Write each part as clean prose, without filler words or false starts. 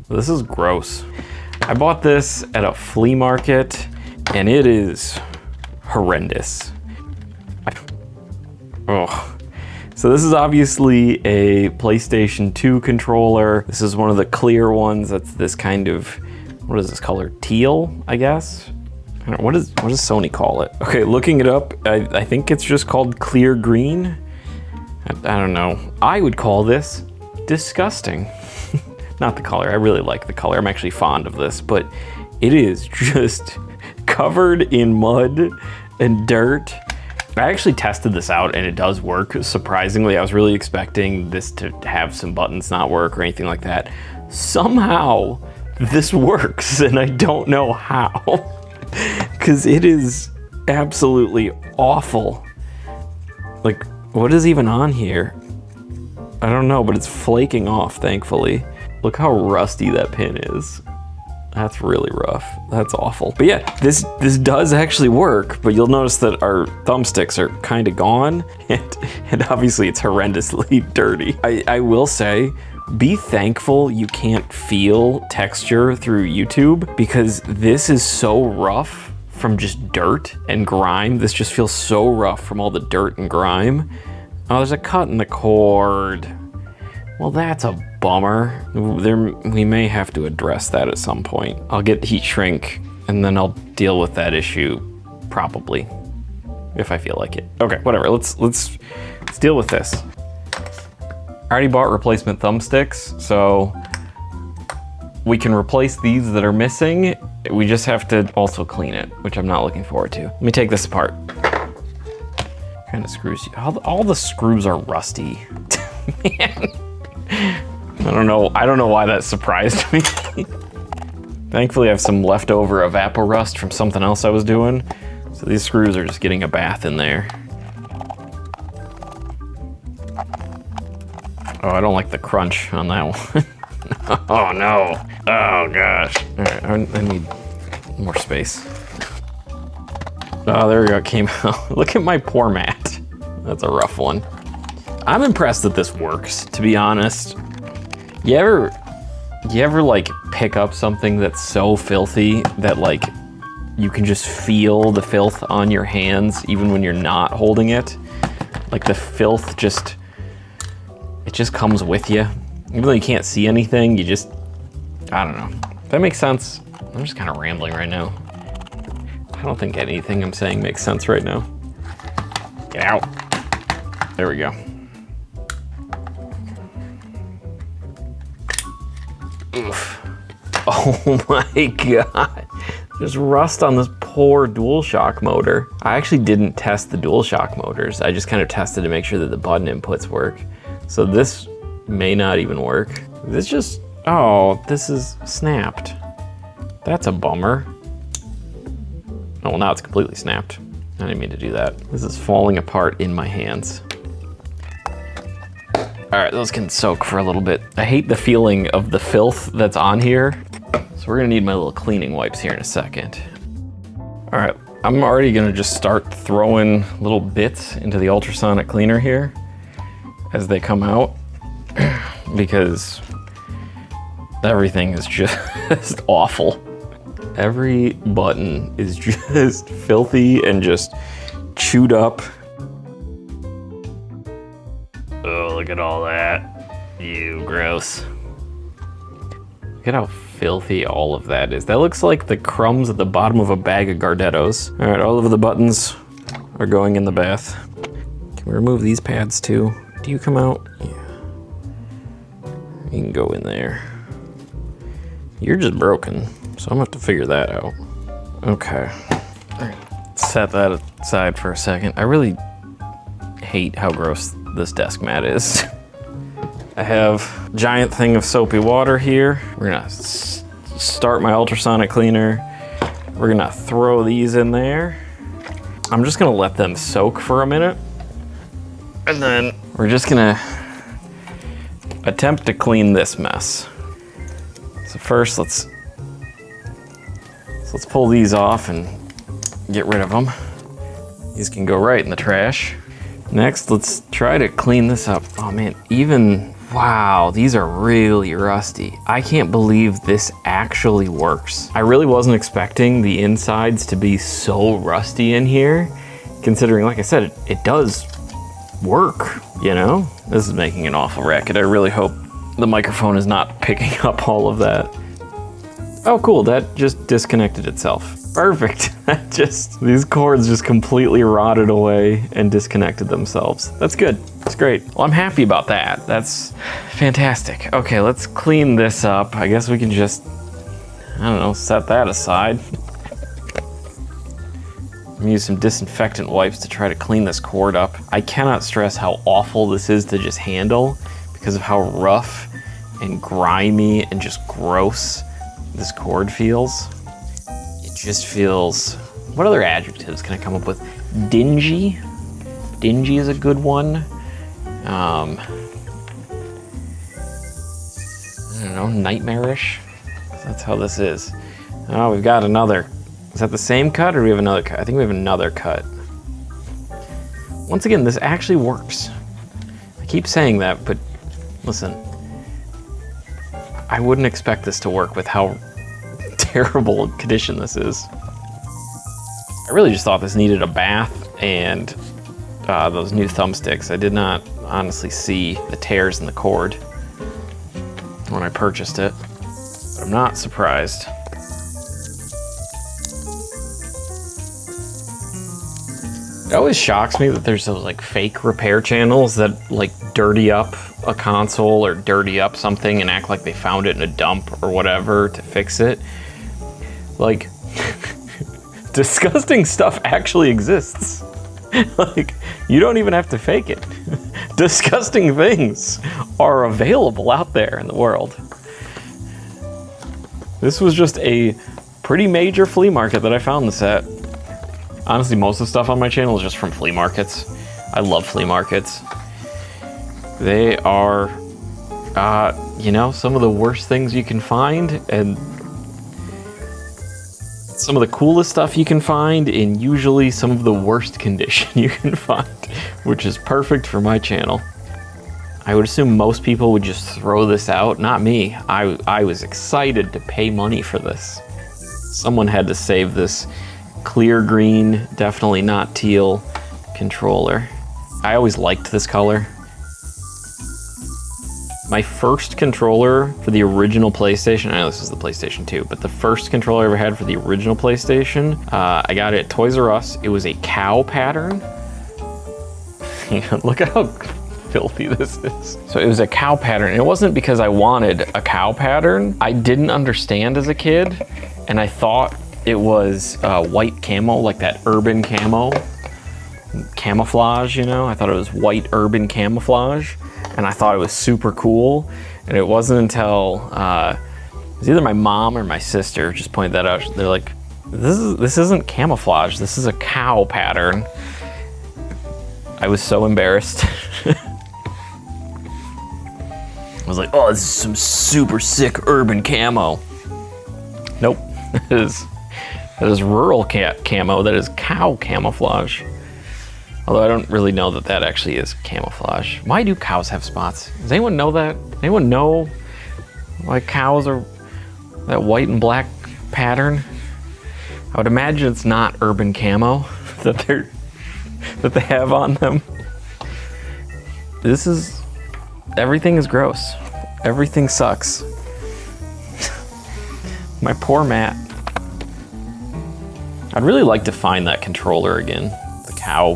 This is gross. I bought this at a flea market and it is horrendous. Oh. So this is obviously a PlayStation 2 controller. This is one of the clear ones. That's this kind of, what is this color? Teal, I guess? I don't know, what does Sony call it? Okay, looking it up, I think it's just called Clear Green. I don't know. I would call this disgusting. Not the color, I really like the color. I'm actually fond of this, but it is just covered in mud and dirt. I actually tested this out and it does work, surprisingly. I was really expecting this to have some buttons not work or anything like that. Somehow, this works and I don't know how. Because it is absolutely awful. Like, what is even on here? I don't know, but it's flaking off, thankfully. Look how rusty that pin is. That's really rough. That's awful. But yeah, this does actually work, but you'll notice that our thumbsticks are kind of gone, and obviously it's horrendously dirty. I will say, be thankful you can't feel texture through YouTube, because this is so rough from just dirt and grime. This just feels so rough from all the dirt and grime. Oh, there's a cut in the cord. Well, that's a bummer. We may have to address that at some point. I'll get heat shrink and then I'll deal with that issue probably, if I feel like it. Okay, whatever, let's deal with this. I already bought replacement thumbsticks, so we can replace these that are missing. We just have to also clean it, which I'm not looking forward to. Let me take this apart. What kind of screws? All the screws are rusty. Man. I don't know why that surprised me. Thankfully I have some leftover evapor rust from something else I was doing. So these screws are just getting a bath in there. Oh, I don't like the crunch on that one. Oh no. Oh gosh. All right, I need more space. Oh, there we go, it came out. Look at my poor mat. That's a rough one. I'm impressed that this works, to be honest. You ever like pick up something that's so filthy that like you can just feel the filth on your hands even when you're not holding it? Like the filth it just comes with you. Even though you can't see anything, I don't know. If that makes sense? I'm just kind of rambling right now. I don't think anything I'm saying makes sense right now. Get out. There we go. Oof. Oh my God. There's rust on this poor DualShock motor. I actually didn't test the DualShock motors. I just kind of tested to make sure that the button inputs work. So this may not even work. This is snapped. That's a bummer. Oh, well, now it's completely snapped. I didn't mean to do that. This is falling apart in my hands. All right, those can soak for a little bit. I hate the feeling of the filth that's on here. So we're gonna need my little cleaning wipes here in a second. All right, I'm already gonna just start throwing little bits into the ultrasonic cleaner here as they come out, because everything is just awful. Every button is just filthy and just chewed up. Oh, look at all that. Ew, gross. Look at how filthy all of that is. That looks like the crumbs at the bottom of a bag of Gardettos. All right, all of the buttons are going in the bath. Can we remove these pads too? Do you come out? Yeah. You can go in there. You're just broken, so I'm gonna have to figure that out. Okay. All right, set that aside for a second. I really hate how gross this desk mat is. I have a giant thing of soapy water here. We're gonna start my ultrasonic cleaner. We're gonna throw these in there. I'm just gonna let them soak for a minute. And then we're just gonna attempt to clean this mess. So first, let's pull these off and get rid of them. These can go right in the trash. Next, let's try to clean this up. Oh man, even Wow, these are really rusty. I can't believe this actually works. I really wasn't expecting the insides to be so rusty in here, considering, like I said, it does work, you know? This is making an awful racket. I really hope the microphone is not picking up all of that. Oh, cool, that just disconnected itself. Perfect. These cords just completely rotted away and disconnected themselves. That's good. That's great. Well, I'm happy about that. That's fantastic. Okay, let's clean this up. I guess we can just, I don't know, set that aside. I'm gonna use some disinfectant wipes to try to clean this cord up. I cannot stress how awful this is to just handle because of how rough and grimy and just gross this cord feels. It just feels, what other adjectives can I come up with? Dingy. Dingy is a good one. I don't know, nightmarish. That's how this is. Oh, we've got another. Is that the same cut or do we have another cut? I think we have another cut. Once again, this actually works. I keep saying that, but listen, I wouldn't expect this to work with how terrible condition this is. I really just thought this needed a bath and those new thumbsticks. I did not honestly see the tears in the cord when I purchased it, but I'm not surprised. It always shocks me that there's those like fake repair channels that like dirty up a console or dirty up something and act like they found it in a dump or whatever to fix it. Like, disgusting stuff actually exists. Like, you don't even have to fake it. Disgusting things are available out there in the world. This was just a pretty major flea market that I found this at. Honestly, most of the stuff on my channel is just from flea markets. I love flea markets. They are, you know, some of the worst things you can find and some of the coolest stuff you can find in usually some of the worst condition you can find, which is perfect for my channel. I would assume most people would just throw this out. Not me. I was excited to pay money for this. Someone had to save this clear green, definitely not teal controller. I always liked this color. My first controller for the original PlayStation, I know this is the PlayStation 2, but the first controller I ever had for the original PlayStation, I got it at Toys R Us. It was a cow pattern. Look at how filthy this is. So it was a cow pattern, and it wasn't because I wanted a cow pattern. I didn't understand as a kid, and I thought it was white camo, like that urban camo. Camouflage, you know? I thought it was white urban camouflage. And I thought it was super cool. And it wasn't until, it was either my mom or my sister just pointed that out. They're like, this isn't camouflage, this is a cow pattern. I was so embarrassed. I was like, oh, this is some super sick urban camo. Nope, that is rural camo, that is cow camouflage. Although I don't really know that that actually is camouflage. Why do cows have spots? Does anyone know that? Anyone know why cows are that white and black pattern? I would imagine it's not urban camo that they have on them. Everything is gross. Everything sucks. My poor Matt. I'd really like to find that controller again. The cow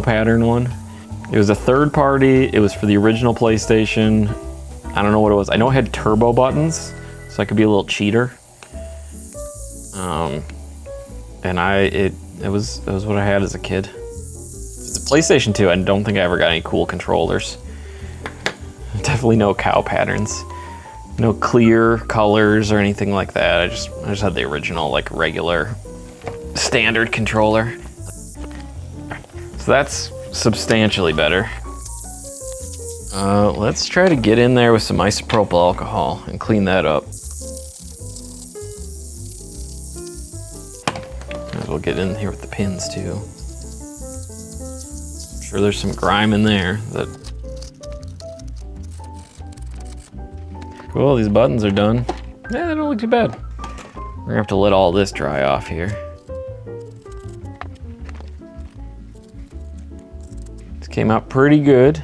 pattern one. It was a third party. It was for the original PlayStation. I don't know what it was. I know it had turbo buttons, so I could be a little cheater. And it was what I had as a kid. It's a PlayStation 2. I don't think I ever got any cool controllers. Definitely no cow patterns. No clear colors or anything like that. I just had the original, like, regular standard controller. So that's substantially better. Let's try to get in there with some isopropyl alcohol and clean that up. Might as well get in here with the pins too. I'm sure there's some grime in there that Cool, these buttons are done. Yeah, they don't look too bad. We're gonna have to let all this dry off here. This came out pretty good.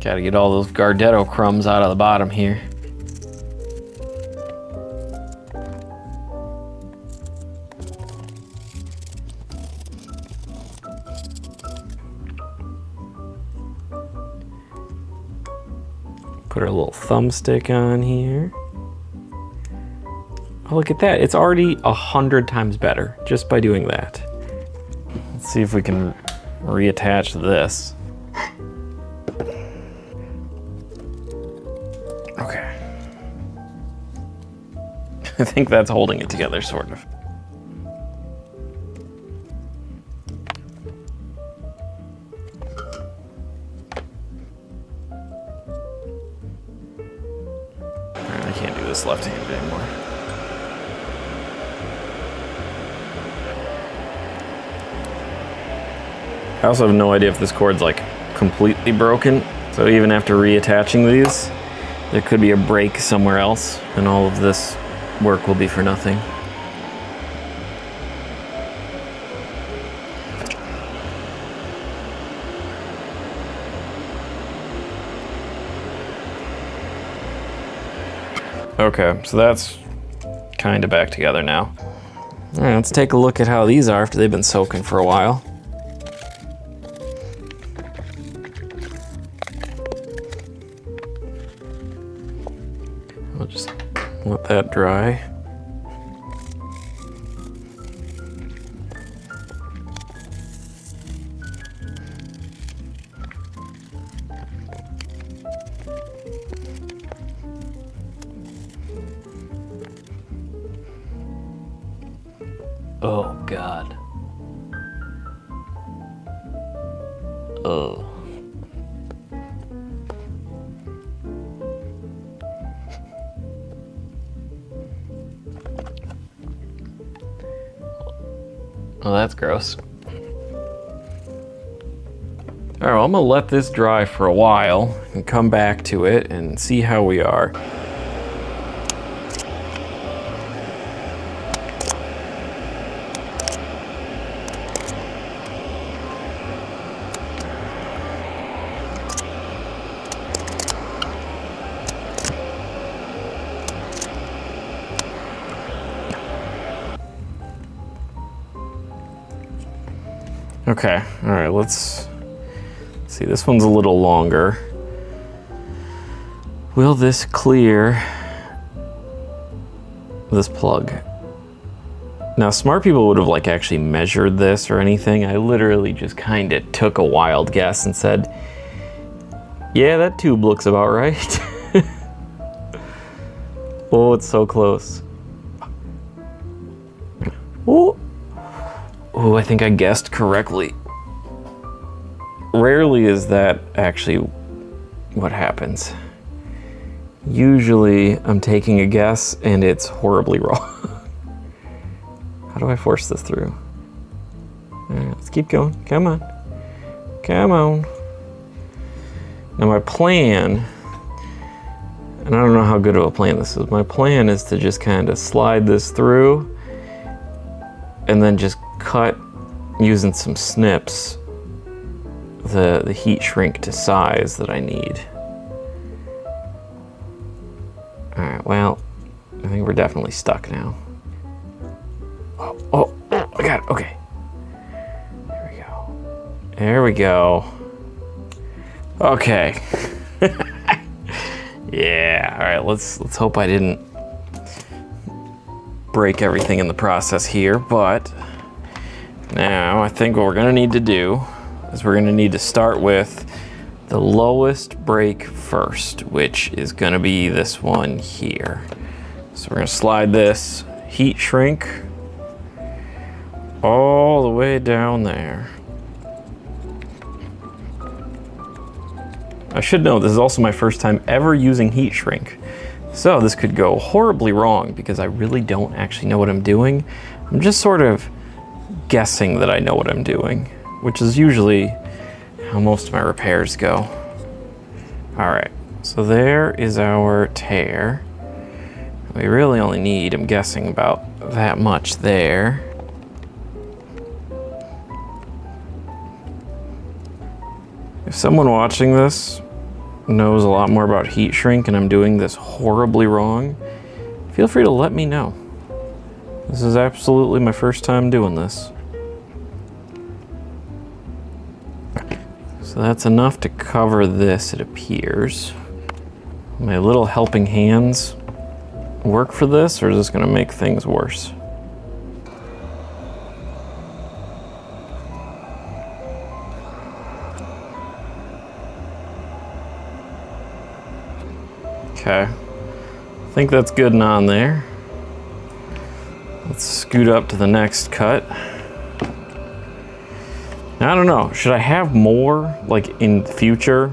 Gotta get all those Gardetto crumbs out of the bottom here. Put our little thumbstick on here. Oh, look at that. It's already 100 times better just by doing that. Let's see if we can reattach this. Okay. I think that's holding it together, sort of. I can't do this left-handed anymore. I also have no idea if this cord's like completely broken. So even after reattaching these, there could be a break somewhere else and all of this work will be for nothing. Okay, so that's kind of back together now. All right, let's take a look at how these are after they've been soaking for a while. I'll just let that dry. Oh God. Oh. Oh, that's gross. All right, well, I'm gonna let this dry for a while and come back to it and see how we are. Okay, all right, let's see. This one's a little longer. Will this clear this plug? Now, smart people would have like actually measured this or anything. I literally just kind of took a wild guess and said, yeah, that tube looks about right. Oh, it's so close. Oh. Oh, I think I guessed correctly. Rarely is that actually what happens. Usually I'm taking a guess and it's horribly wrong. How do I force this through? All right, let's keep going. Come on. Come on. Now my plan, and I don't know how good of a plan this is, my plan is to just kind of slide this through and then just cut using some snips the heat shrink to size that I need. All right, well, I think we're definitely stuck now. Oh, I got it, okay. There we go. There we go. Okay. Yeah, all right, let's hope I didn't break everything in the process here, but now I think what we're gonna need to do is we're gonna need to start with the lowest break first, which is gonna be this one here. So we're gonna slide this heat shrink all the way down there. I should note this is also my first time ever using heat shrink. So this could go horribly wrong because I really don't actually know what I'm doing. I'm just sort of guessing that I know what I'm doing, which is usually how most of my repairs go. All right, so there is our tear. We really only need, I'm guessing, about that much there. If someone watching this knows a lot more about heat shrink and I'm doing this horribly wrong, feel free to let me know. This is absolutely my first time doing this. So that's enough to cover this, it appears. My little helping hands work for this, or is this gonna make things worse? Okay, I think that's good and on there. Let's scoot up to the next cut. Now, I don't know, should I have more, like in the future?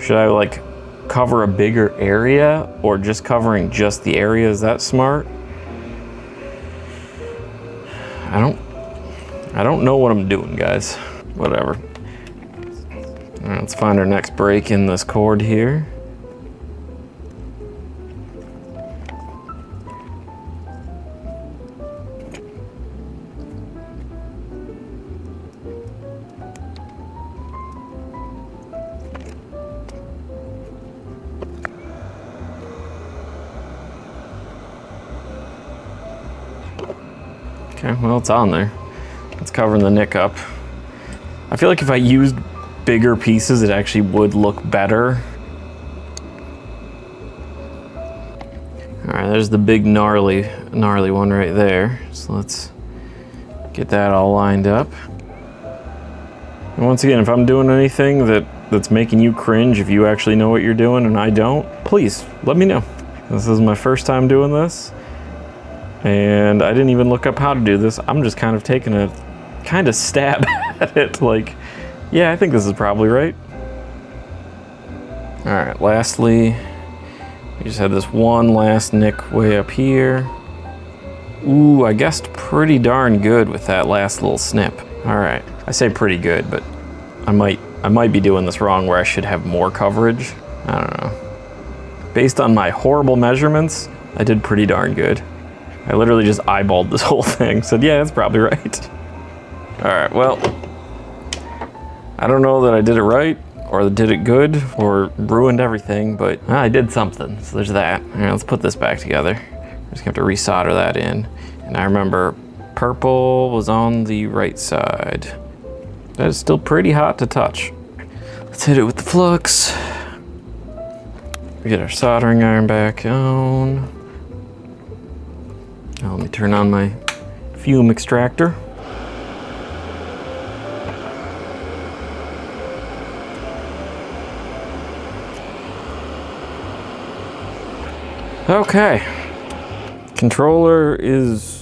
Should I like cover a bigger area, or just covering just the area? Is that smart? I don't know what I'm doing, guys. Whatever. All right, let's find our next break in this cord here. Okay, well, it's on there. It's covering the nick up. I feel like if I used bigger pieces, it actually would look better. All right, there's the big gnarly one right there. So let's get that all lined up. And once again, if I'm doing anything that's making you cringe, if you actually know what you're doing and I don't, please let me know. This is my first time doing this, and I didn't even look up how to do this. I'm just kind of taking a kind of stab at it, like, yeah, I think this is probably right. All right, lastly, we just had this one last nick way up here. Ooh, I guessed pretty darn good with that last little snip. All right, I say pretty good, but I might be doing this wrong where I should have more coverage. I don't know. Based on my horrible measurements, I did pretty darn good. I literally just eyeballed this whole thing, said, yeah, that's probably right. All right, well, I don't know that I did it right, or did it good, or ruined everything, but I did something, so there's that. All right, let's put this back together. I'm just gonna have to resolder that in. And I remember purple was on the right side. That is still pretty hot to touch. Let's hit it with the flux. We get our soldering iron back on. Now let me turn on my fume extractor. Okay, controller is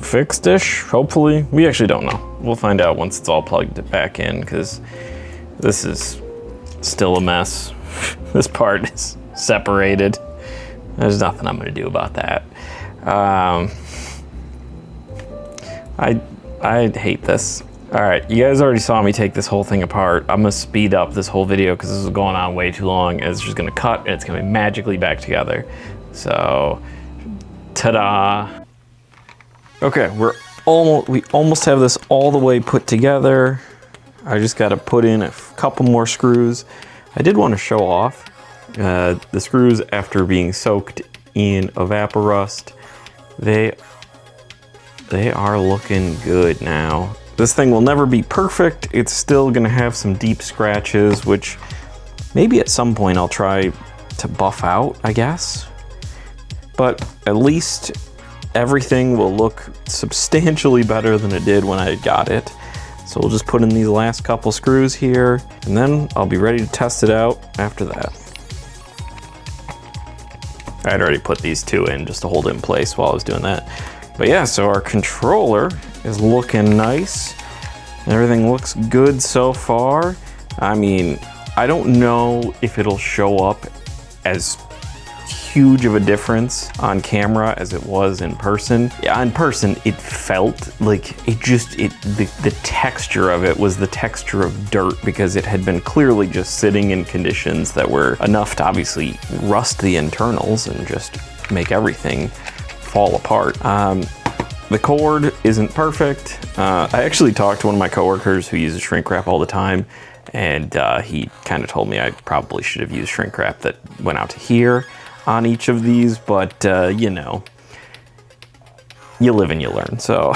fixed-ish, hopefully. We actually don't know. We'll find out once it's all plugged back in, because this is still a mess. This part is separated. There's nothing I'm gonna do about that. I hate this. All right, you guys already saw me take this whole thing apart. I'm gonna speed up this whole video because this is going on way too long. It's just gonna cut and it's gonna be magically back together. So, ta-da. Okay, we almost have this all the way put together. I just gotta put in a couple more screws. I did want to show off the screws after being soaked in Evaporust. They are looking good now. This thing will never be perfect. It's still gonna have some deep scratches, which maybe at some point I'll try to buff out, I guess. But at least everything will look substantially better than it did when I got it. So we'll just put in these last couple screws here, and then I'll be ready to test it out after that. I had already put these two in just to hold it in place while I was doing that. But yeah, so our controller is looking nice. Everything looks good so far. I mean, I don't know if it'll show up as huge of a difference on camera as it was in person. Yeah, in person, it felt like the texture of it was the texture of dirt because it had been clearly just sitting in conditions that were enough to obviously rust the internals and just make everything fall apart. The cord isn't perfect. I actually talked to one of my coworkers who uses shrink wrap all the time, and he kind of told me I probably should have used shrink wrap that went out to here on each of these, but you know, you live and you learn, so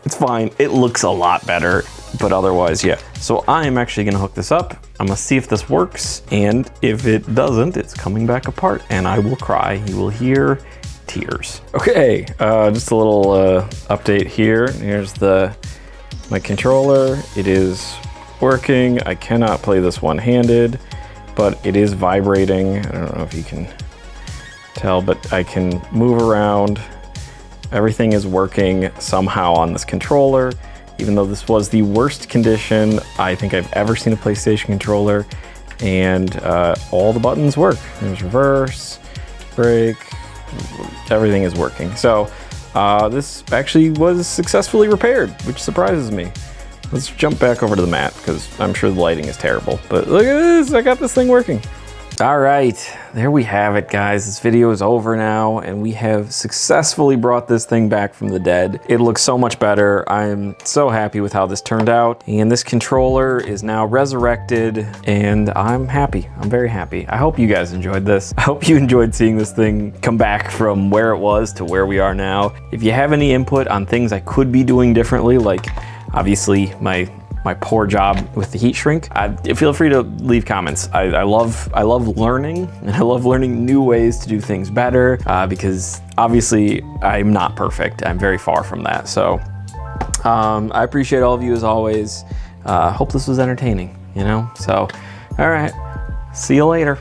it's fine. It looks a lot better, but otherwise, yeah. So I am actually gonna hook this up. I'm gonna see if this works, and if it doesn't, it's coming back apart, and I will cry. You will hear tears. Okay, just a little update here. Here's my controller. It is working. I cannot play this one-handed, but it is vibrating. I don't know if you can tell, but I can move around. Everything is working somehow on this controller, even though this was the worst condition I think I've ever seen a PlayStation controller, and all the buttons work. There's reverse, brake, everything is working. So this actually was successfully repaired, which surprises me. Let's jump back over to the mat because I'm sure the lighting is terrible, but look at this, I got this thing working. All right, there we have it, guys. This video is over now, and we have successfully brought this thing back from the dead. It looks so much better. I am so happy with how this turned out, and this controller is now resurrected, and I'm happy. I'm very happy. I hope you guys enjoyed this. I hope you enjoyed seeing this thing come back from where it was to where we are now. If you have any input on things I could be doing differently, like obviously my poor job with the heat shrink, feel free to leave comments. I love learning, and I love learning new ways to do things better because obviously I'm not perfect. I'm very far from that. So I appreciate all of you as always. Hope this was entertaining, you know? So, all right, see you later.